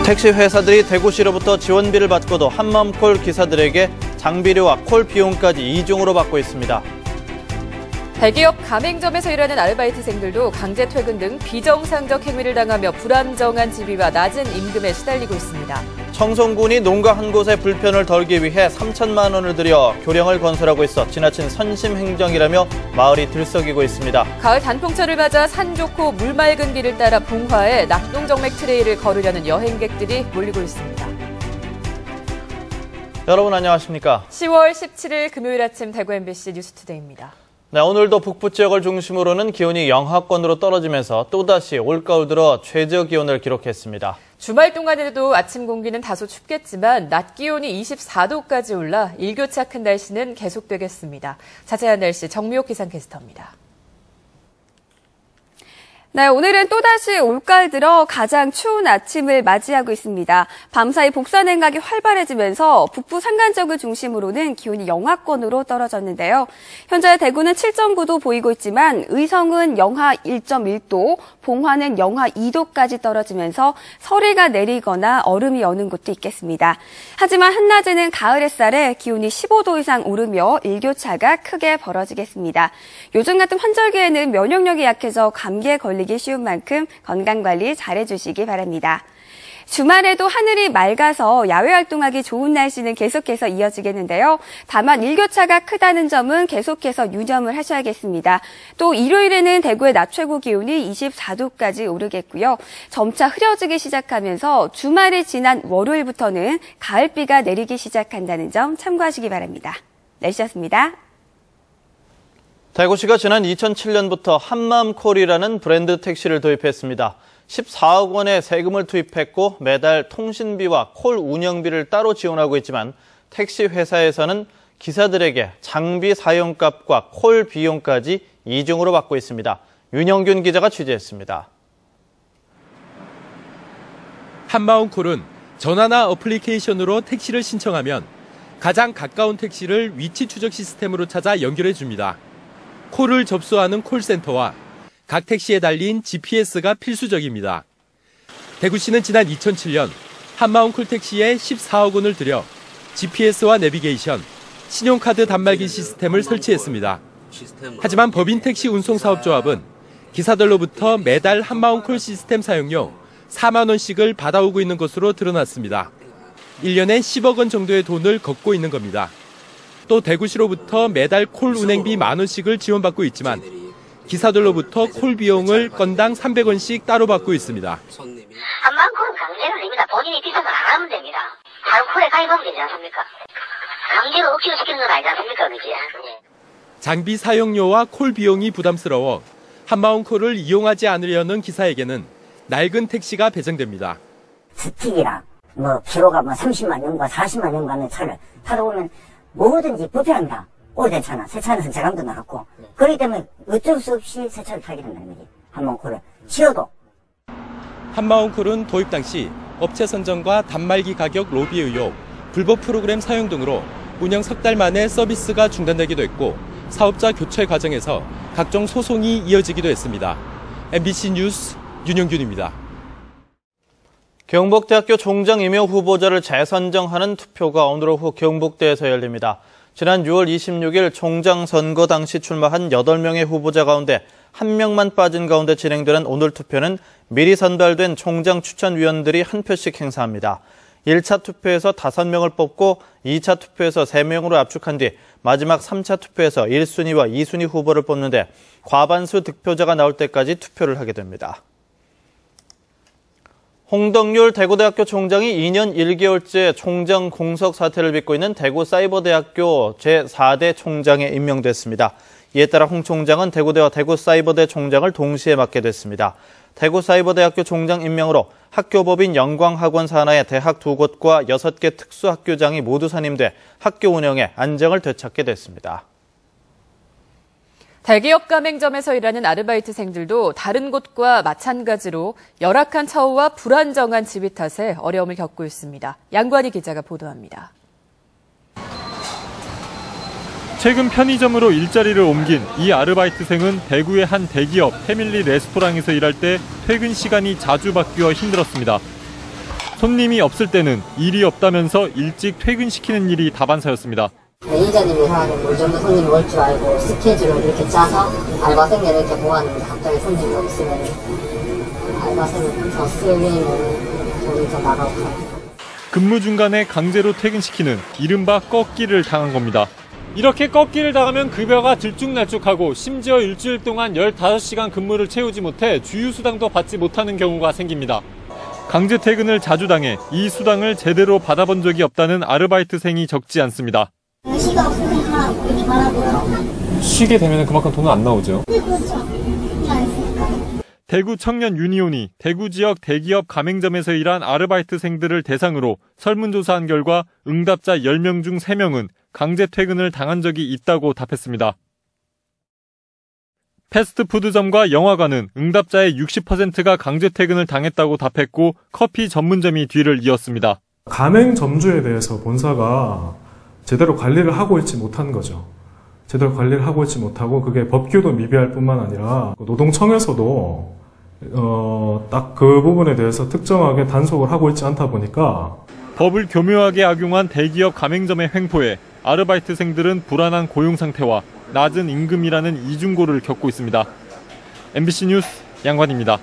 택시 회사들이 대구시로부터 지원비를 받고도 한마음콜 기사들에게 장비료와 콜 비용까지 이중으로 받고 있습니다. 대기업 가맹점에서 일하는 아르바이트생들도 강제 퇴근 등 비정상적 행위를 당하며 불안정한 지비와 낮은 임금에 시달리고 있습니다. 청송군이 농가 한 곳에 불편을 덜기 위해 3천만 원을 들여 교량을 건설하고 있어 지나친 선심 행정이라며 마을이 들썩이고 있습니다. 가을 단풍철을 맞아 산 좋고 물 맑은 길을 따라 봉화에 낙동정맥 트레일을 걸으려는 여행객들이 몰리고 있습니다. 여러분 안녕하십니까? 10월 17일 금요일 아침 대구 MBC 뉴스투데이입니다. 네, 오늘도 북부 지역을 중심으로는 기온이 영하권으로 떨어지면서 또다시 올가을 들어 최저 기온을 기록했습니다. 주말 동안에도 아침 공기는 다소 춥겠지만 낮 기온이 24도까지 올라 일교차 큰 날씨는 계속되겠습니다. 자세한 날씨 정미옥 기상캐스터입니다. 네, 오늘은 또다시 올가을 들어 가장 추운 아침을 맞이하고 있습니다. 밤사이 복사 냉각이 활발해지면서 북부 산간 지역을 중심으로는 기온이 영하권으로 떨어졌는데요. 현재 대구는 7.9도 보이고 있지만 의성은 영하 1.1도, 봉화는 영하 2도까지 떨어지면서 서리가 내리거나 얼음이 여는 곳도 있겠습니다. 하지만 한낮에는 가을 햇살에 기온이 15도 이상 오르며 일교차가 크게 벌어지겠습니다. 요즘 같은 환절기에는 면역력이 약해져 감기에 걸리기 쉬운 만큼 건강관리 잘해주시기 바랍니다. 주말에도 하늘이 맑아서 야외 활동하기 좋은 날씨는 계속해서 이어지겠는데요. 다만 일교차가 크다는 점은 계속해서 유념을 하셔야겠습니다. 또 일요일에는 대구의 낮 최고 기온이 24도까지 오르겠고요. 점차 흐려지기 시작하면서 주말이 지난 월요일부터는 가을비가 내리기 시작한다는 점 참고하시기 바랍니다. 날씨였습니다. 대구시가 지난 2007년부터 한마음콜이라는 브랜드 택시를 도입했습니다. 14억 원의 세금을 투입했고 매달 통신비와 콜 운영비를 따로 지원하고 있지만 택시 회사에서는 기사들에게 장비 사용값과 콜 비용까지 이중으로 받고 있습니다. 윤영균 기자가 취재했습니다. 한마음콜은 전화나 어플리케이션으로 택시를 신청하면 가장 가까운 택시를 위치 추적 시스템으로 찾아 연결해 줍니다. 콜을 접수하는 콜센터와 각 택시에 달린 GPS가 필수적입니다. 대구시는 지난 2007년 한마음콜 택시에 14억 원을 들여 GPS와 내비게이션, 신용카드 단말기 시스템을 설치했습니다. 하지만 법인택시 운송사업조합은 기사들로부터 매달 한마음콜 시스템 사용료 4만 원씩을 받아오고 있는 것으로 드러났습니다. 1년에 10억 원 정도의 돈을 걷고 있는 겁니다. 또 대구시로부터 매달 콜 운행비 1만 원씩을 지원받고 있지만 기사들로부터 콜 비용을 건당 300원씩 따로 받고 있습니다. 한마음콜은 강제는 아닙니다. 본인이 비싼 건 안 하면 됩니다. 다른 콜에 가입하면 되지 않습니까? 강제로 억지로 시키는 건 아니지 않습니까? 그지? 장비 사용료와 콜 비용이 부담스러워 한마음콜을 이용하지 않으려는 기사에게는 낡은 택시가 배정됩니다. 스틱이랑 키로가 30만 년과 40만 년 가는 차를 타다 보면 뭐든지 불편합니다. 오래된 차나 새 차는 세감도 나갔고 그렇기 때문에 어쩔 수 없이 새 차를 타게 된다는 거지. 한마음콜을 치워도. 한마음콜은 도입 당시 업체 선정과 단말기 가격 로비 의혹, 불법 프로그램 사용 등으로 운영 석 달 만에 서비스가 중단되기도 했고 사업자 교체 과정에서 각종 소송이 이어지기도 했습니다. MBC 뉴스 윤영균입니다. 경북대학교 총장 임용 후보자를 재선정하는 투표가 오늘 오후 경북대에서 열립니다. 지난 6월 26일 총장 선거 당시 출마한 8명의 후보자 가운데 1명만 빠진 가운데 진행되는 오늘 투표는 미리 선발된 총장 추천위원들이 한 표씩 행사합니다. 1차 투표에서 5명을 뽑고 2차 투표에서 3명으로 압축한 뒤 마지막 3차 투표에서 1순위와 2순위 후보를 뽑는데 과반수 득표자가 나올 때까지 투표를 하게 됩니다. 홍덕률 대구대학교 총장이 2년 1개월째 총장 공석 사태를 빚고 있는 대구사이버대학교 제4대 총장에 임명됐습니다. 이에 따라 홍 총장은 대구대와 대구사이버대 총장을 동시에 맡게 됐습니다. 대구사이버대학교 총장 임명으로 학교법인 영광학원 산하의 대학 2곳과 6개 특수학교장이 모두 선임돼 학교 운영에 안정을 되찾게 됐습니다. 대기업 가맹점에서 일하는 아르바이트생들도 다른 곳과 마찬가지로 열악한 처우와 불안정한 지위 탓에 어려움을 겪고 있습니다. 양관희 기자가 보도합니다. 최근 편의점으로 일자리를 옮긴 이 아르바이트생은 대구의 한 대기업 패밀리 레스토랑에서 일할 때 퇴근 시간이 자주 바뀌어 힘들었습니다. 손님이 없을 때는 일이 없다면서 일찍 퇴근시키는 일이 다반사였습니다. 매니저님이 하는 뭐 정도 손님이 올 줄 알고 스케줄을 이렇게 짜서 알바생들 이렇게 모았는데 갑자기 손님이 없으면 알바생을 더 쓰기에는 돈이 더 나가고. 근무 중간에 강제로 퇴근시키는 이른바 꺾기를 당한 겁니다. 이렇게 꺾기를 당하면 급여가 들쭉날쭉하고 심지어 일주일 동안 15시간 근무를 채우지 못해 주휴수당도 받지 못하는 경우가 생깁니다. 강제 퇴근을 자주 당해 이 수당을 제대로 받아본 적이 없다는 아르바이트생이 적지 않습니다. 시가 없으면 하라고 이렇게 말하고요. 쉬게 되면 그만큼 돈은 안 나오죠. 네, 그렇죠. 안 했으니까. 대구 청년 유니온이 대구 지역 대기업 가맹점에서 일한 아르바이트생들을 대상으로 설문조사한 결과 응답자 10명 중 3명은 강제 퇴근을 당한 적이 있다고 답했습니다. 패스트푸드점과 영화관은 응답자의 60%가 강제 퇴근을 당했다고 답했고 커피 전문점이 뒤를 이었습니다. 가맹점주에 대해서 본사가 제대로 관리를 하고 있지 못한 거죠. 제대로 관리를 하고 있지 못하고 그게 법규도 미비할 뿐만 아니라 노동청에서도 딱 그 부분에 대해서 특정하게 단속을 하고 있지 않다 보니까 법을 교묘하게 악용한 대기업 가맹점의 횡포에 아르바이트생들은 불안한 고용 상태와 낮은 임금이라는 이중고를 겪고 있습니다. MBC 뉴스 양관입니다.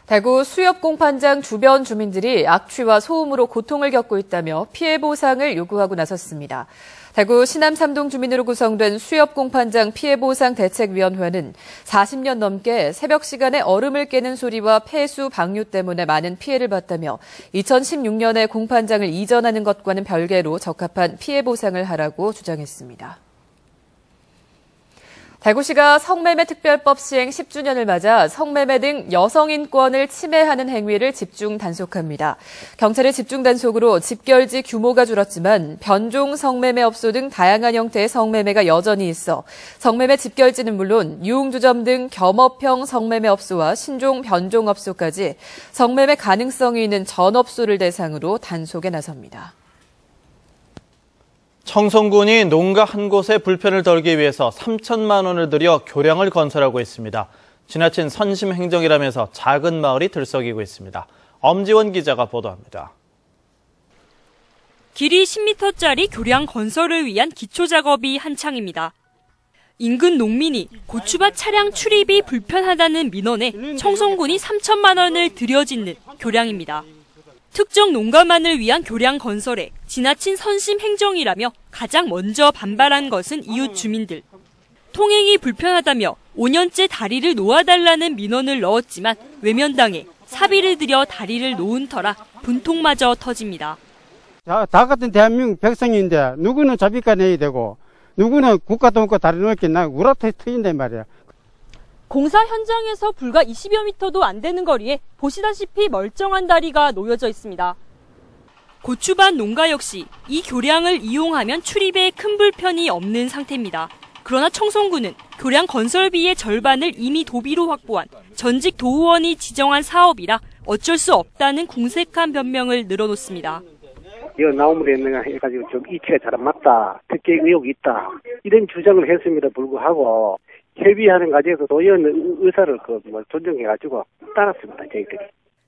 대구 수협공판장 주변 주민들이 악취와 소음으로 고통을 겪고 있다며 피해 보상을 요구하고 나섰습니다. 대구 신암 3동 주민으로 구성된 수협공판장 피해보상대책위원회는 40년 넘게 새벽 시간에 얼음을 깨는 소리와 폐수 방류 때문에 많은 피해를 봤다며 2016년에 공판장을 이전하는 것과는 별개로 적합한 피해 보상을 하라고 주장했습니다. 대구시가 성매매 특별법 시행 10주년을 맞아 성매매 등 여성 인권을 침해하는 행위를 집중 단속합니다. 경찰의 집중 단속으로 집결지 규모가 줄었지만 변종 성매매업소 등 다양한 형태의 성매매가 여전히 있어 성매매 집결지는 물론 유흥주점 등 겸업형 성매매업소와 신종 변종업소까지 성매매 가능성이 있는 전업소를 대상으로 단속에 나섭니다. 청송군이 농가 한 곳에 불편을 덜기 위해서 3천만 원을 들여 교량을 건설하고 있습니다. 지나친 선심 행정이라면서 작은 마을이 들썩이고 있습니다. 엄지원 기자가 보도합니다. 길이 10m짜리 교량 건설을 위한 기초 작업이 한창입니다. 인근 농민이 고추밭 차량 출입이 불편하다는 민원에 청송군이 3천만 원을 들여짓는 교량입니다. 특정 농가만을 위한 교량 건설에 지나친 선심 행정이라며 가장 먼저 반발한 것은 이웃 주민들. 통행이 불편하다며 5년째 다리를 놓아달라는 민원을 넣었지만 외면당해 사비를 들여 다리를 놓은 터라 분통마저 터집니다. 다 같은 대한민국 백성인데 누구는 자비가 내야 되고 누구는 국가도 없고 다리 놓겠나 우라터 트인단 말이야. 공사 현장에서 불과 20여 미터도 안 되는 거리에 보시다시피 멀쩡한 다리가 놓여져 있습니다. 고추밭 농가 역시 이 교량을 이용하면 출입에 큰 불편이 없는 상태입니다. 그러나 청송군은 교량 건설비의 절반을 이미 도비로 확보한 전직 도의원이 지정한 사업이라 어쩔 수 없다는 궁색한 변명을 늘어놓습니다. 이 나무를 했는가 해가지고 좀 이치가 잘 안 맞다, 특혜 의혹이 있다 이런 주장을 했음에도 불구하고 협의하는 과정에서 도의원 의사를 존중해가지고 따랐습니다. 저희들이.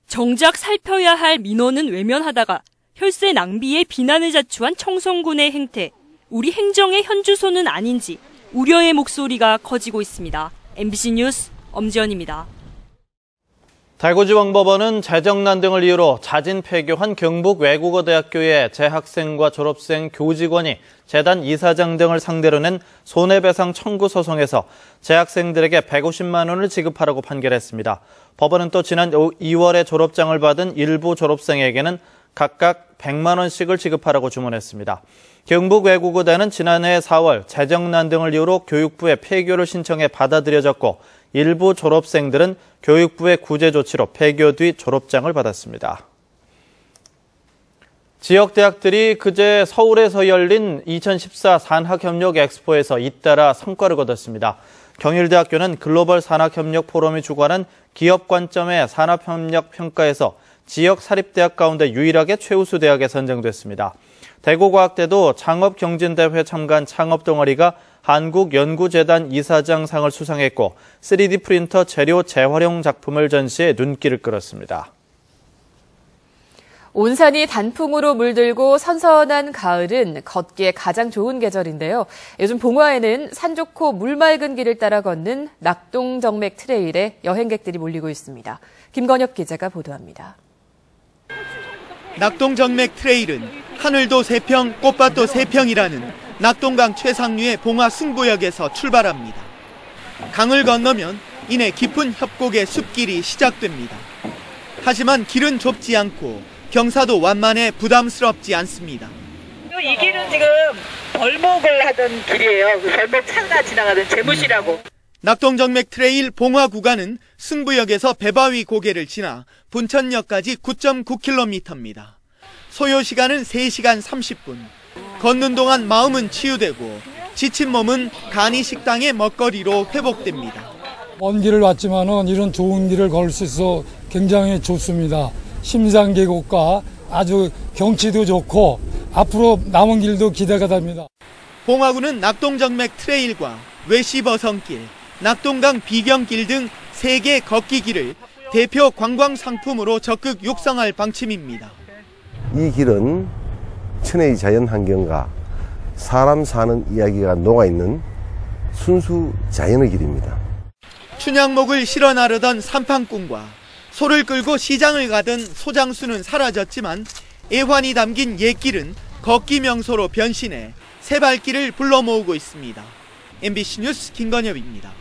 정작 살펴야 할 민원은 외면하다가 혈세 낭비에 비난을 자초한 청송군의 행태. 우리 행정의 현주소는 아닌지 우려의 목소리가 커지고 있습니다. MBC 뉴스 엄지연입니다. 대구지방법원은 재정난 등을 이유로 자진 폐교한 경북 외국어대학교의 재학생과 졸업생 교직원이 재단 이사장 등을 상대로 낸 손해배상 청구 소송에서 재학생들에게 150만 원을 지급하라고 판결했습니다. 법원은 또 지난 2월에 졸업장을 받은 일부 졸업생에게는 각각 100만 원씩을 지급하라고 주문했습니다. 경북 외국어대는 지난해 4월 재정난 등을 이유로 교육부에 폐교를 신청해 받아들여졌고 일부 졸업생들은 교육부의 구제 조치로 폐교 뒤 졸업장을 받았습니다. 지역 대학들이 그제 서울에서 열린 2014 산학협력 엑스포에서 잇따라 성과를 거뒀습니다. 경일대학교는 글로벌 산학협력 포럼이 주관한 기업 관점의 산학협력 평가에서 지역 사립대학 가운데 유일하게 최우수 대학에 선정됐습니다. 대구과학대도 창업경진대회 참가한 창업동아리가 한국연구재단 이사장상을 수상했고 3D 프린터 재료 재활용 작품을 전시해 눈길을 끌었습니다. 온 산이 단풍으로 물들고 선선한 가을은 걷기에 가장 좋은 계절인데요. 요즘 봉화에는 산 좋고 물 맑은 길을 따라 걷는 낙동정맥 트레일에 여행객들이 몰리고 있습니다. 김건엽 기자가 보도합니다. 낙동정맥 트레일은 하늘도 3평, 꽃밭도 3평이라는 낙동강 최상류의 봉화 승부역에서 출발합니다. 강을 건너면 이내 깊은 협곡의 숲길이 시작됩니다. 하지만 길은 좁지 않고 경사도 완만해 부담스럽지 않습니다. 이 길은 지금 벌목을 하던 길이에요. 그 벌목 차가 지나가던 재무시라고. 낙동정맥 트레일 봉화 구간은 승부역에서 배바위 고개를 지나 분천역까지 9.9km입니다. 소요 시간은 3시간 30분. 걷는 동안 마음은 치유되고 지친 몸은 간이 식당의 먹거리로 회복됩니다. 먼 길을 왔지만은 이런 좋은 길을 걸을 수 있어 굉장히 좋습니다. 심상계곡과 아주 경치도 좋고 앞으로 남은 길도 기대가 됩니다. 봉화구는 낙동정맥 트레일과 외시버성길, 낙동강 비경길 등 3개 걷기 길을 대표 관광 상품으로 적극 육성할 방침입니다. 이 길은 천혜의 자연 환경과 사람 사는 이야기가 녹아있는 순수 자연의 길입니다. 춘향목을 실어 나르던 산판꾼과 소를 끌고 시장을 가던 소장수는 사라졌지만 애환이 담긴 옛길은 걷기 명소로 변신해 새 발길을 불러 모으고 있습니다. MBC 뉴스 김건엽입니다.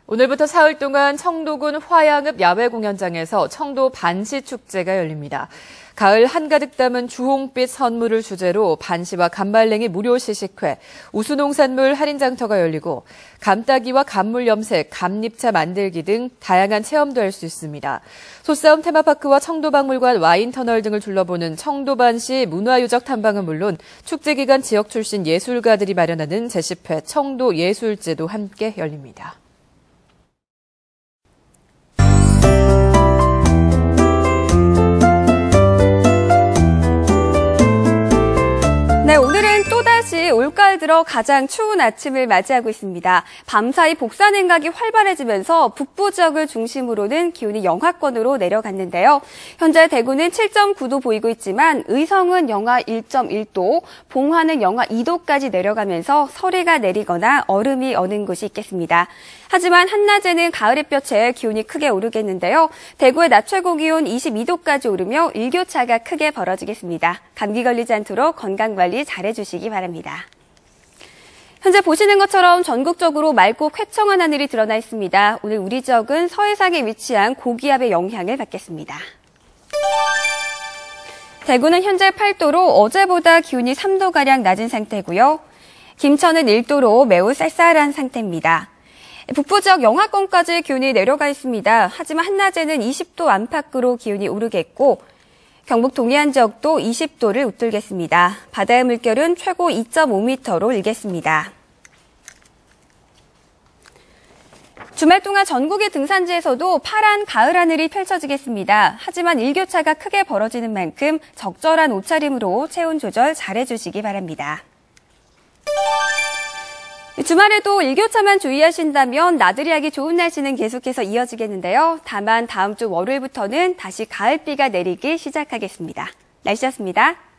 오늘부터 사흘 동안 청도군 화양읍 야외 공연장에서 청도 반시 축제가 열립니다. 가을 한가득 담은 주홍빛 선물을 주제로 반시와 감말랭이 무료 시식회, 우수농산물 할인 장터가 열리고 감따기와 감물 염색, 감잎차 만들기 등 다양한 체험도 할 수 있습니다. 소싸움 테마파크와 청도박물관 와인터널 등을 둘러보는 청도반시 문화유적 탐방은 물론 축제 기간 지역 출신 예술가들이 마련하는 제10회 청도예술제도 함께 열립니다. 네, 오늘은 또다시 올가을 들어 가장 추운 아침을 맞이하고 있습니다. 밤사이 복사 냉각이 활발해지면서 북부 지역을 중심으로는 기온이 영하권으로 내려갔는데요. 현재 대구는 7.9도 보이고 있지만 의성은 영하 1.1도, 봉화는 영하 2도까지 내려가면서 서리가 내리거나 얼음이 어는 곳이 있겠습니다. 하지만 한낮에는 가을 햇볕에 기온이 크게 오르겠는데요. 대구의 낮 최고 기온 22도까지 오르며 일교차가 크게 벌어지겠습니다. 감기 걸리지 않도록 건강관리 잘해주시기 바랍니다. 현재 보시는 것처럼 전국적으로 맑고 쾌청한 하늘이 드러나 있습니다. 오늘 우리 지역은 서해상에 위치한 고기압의 영향을 받겠습니다. 대구는 현재 8도로 어제보다 기온이 3도가량 낮은 상태고요. 김천은 1도로 매우 쌀쌀한 상태입니다. 북부 지역 영하권까지 기온이 내려가 있습니다. 하지만 한낮에는 20도 안팎으로 기온이 오르겠고 경북 동해안 지역도 20도를 웃돌겠습니다. 바다의 물결은 최고 2.5m로 일겠습니다. 주말 동안 전국의 등산지에서도 파란 가을 하늘이 펼쳐지겠습니다. 하지만 일교차가 크게 벌어지는 만큼 적절한 옷차림으로 체온 조절 잘해주시기 바랍니다. 주말에도 일교차만 주의하신다면 나들이 하기 좋은 날씨는 계속해서 이어지겠는데요. 다만 다음 주 월요일부터는 다시 가을비가 내리기 시작하겠습니다. 날씨였습니다.